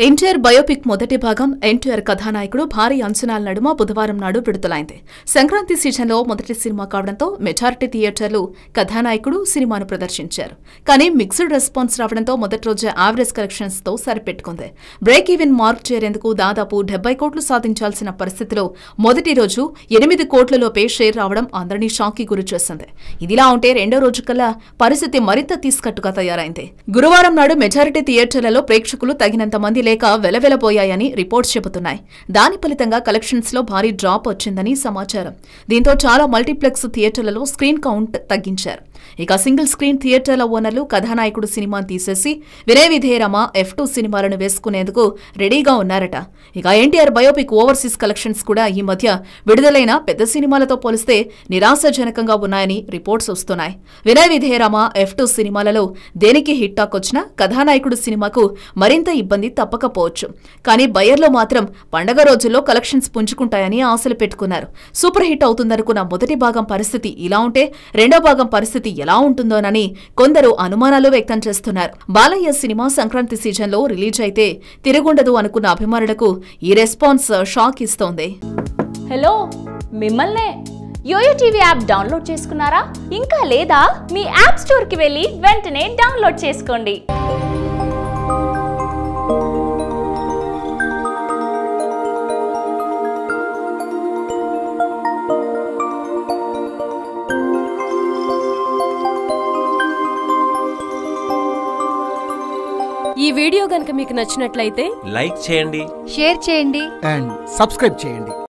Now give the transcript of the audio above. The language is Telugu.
ఎన్టీఆర్ బయోపిక్ మొదటి భాగం ఎన్టీఆర్ కథానాయకుడు భారీ అంచనాల నడుమ బుధవారం నాడు విడుదలైంది. సంక్రాంతి సీజన్లో మొదటి సినిమా కావడంతో మెజారిటీ థియేటర్లు కథానాయకుడు సినిమాను ప్రదర్శించారు. కానీ మిక్స్డ్ రెస్పాన్స్ రావడంతో మొదటి రోజు యావరేజ్ కలెక్షన్స్ తో సరిపెట్టుకుంది. బ్రేక్ ఈవెన్ మార్క్ చేరేందుకు దాదాపు 70 కోట్లు సాధించాల్సిన పరిస్థితిలో మొదటి రోజు 8 కోట్లలోపే షేర్ రావడం అందరినీ షాక్కి గురిచేసింది. ఇదిలా ఉంటే రెండో రోజు కల్లా పరిస్థితి మరింత తీసుకట్టుగా తయారైంది. గురువారం నాడు మెజారిటీ థియేటర్లలో ప్రేక్షకులు తగినంత మంది లేక వెలవెలబోయాయని రిపోర్ట్స్ చెబుతున్నాయి. దాని ఫలితంగా కలెక్షన్స్ లో భారీ డ్రాప్ వచ్చిందని సమాచారం. దీంతో చాలా మల్టీప్లెక్స్ థియేటర్లలో స్క్రీన్ కౌంట్ తగ్గించారు. ఇక సింగిల్ స్క్రీన్ థియేటర్ల ఓనర్లు కథానాయకుడు సినిమాను తీసేసి వినయ విధేయరామ F2 సినిమాలను వేసుకునేందుకు రెడీగా ఉన్నారట. ఇక ఎన్టీఆర్ బయోపిక్ ఓవర్సీస్ కలెక్షన్స్ కూడా ఈ మధ్య విడుదలైన పెద్ద సినిమాలతో పోలిస్తే నిరాశాజనకంగా ఉన్నాయని రిపోర్ట్స్ వస్తున్నాయి. వినయ విధేయరామ F2 సినిమాలలో దేనికి హిట్ టాక్ వచ్చినా కథానాయకుడు సినిమాకు మరింత ఇబ్బంది తప్పకపోవచ్చు. కానీ బయర్లో మాత్రం పండగ రోజుల్లో కలెక్షన్స్ పుంజుకుంటాయని ఆశలు పెట్టుకున్నారు. సూపర్ హిట్ అవుతుందనుకున్న మొదటి భాగం పరిస్థితి ఇలా ఉంటే రెండో భాగం పరిస్థితి ఎలా ఉంటుందోనని కొందరు అనుమానాలు వ్యక్తం చేస్తున్నారు. బాలయ్య సినిమా సంక్రాంతి సీజన్లో రిలీజ్ అయితే తిరుగుండదు అనుకున్న అభిమానులకు ఈ రెస్పాన్స్ షాక్ ఇస్తోంది. హలో, మిమ్మల్నే యోయో టీవీ యాప్ డౌన్లోడ్ చేసుకున్నారా? ఇంకా లేదా? మీ యాప్ స్టోర్ కి వెళ్ళి వెంటనే డౌన్లోడ్ చేసుకోండి. ఈ వీడియో గనుక మీకు నచ్చినట్లయితే లైక్ చేయండి, షేర్ చేయండి అండ్ సబ్స్క్రైబ్ చేయండి.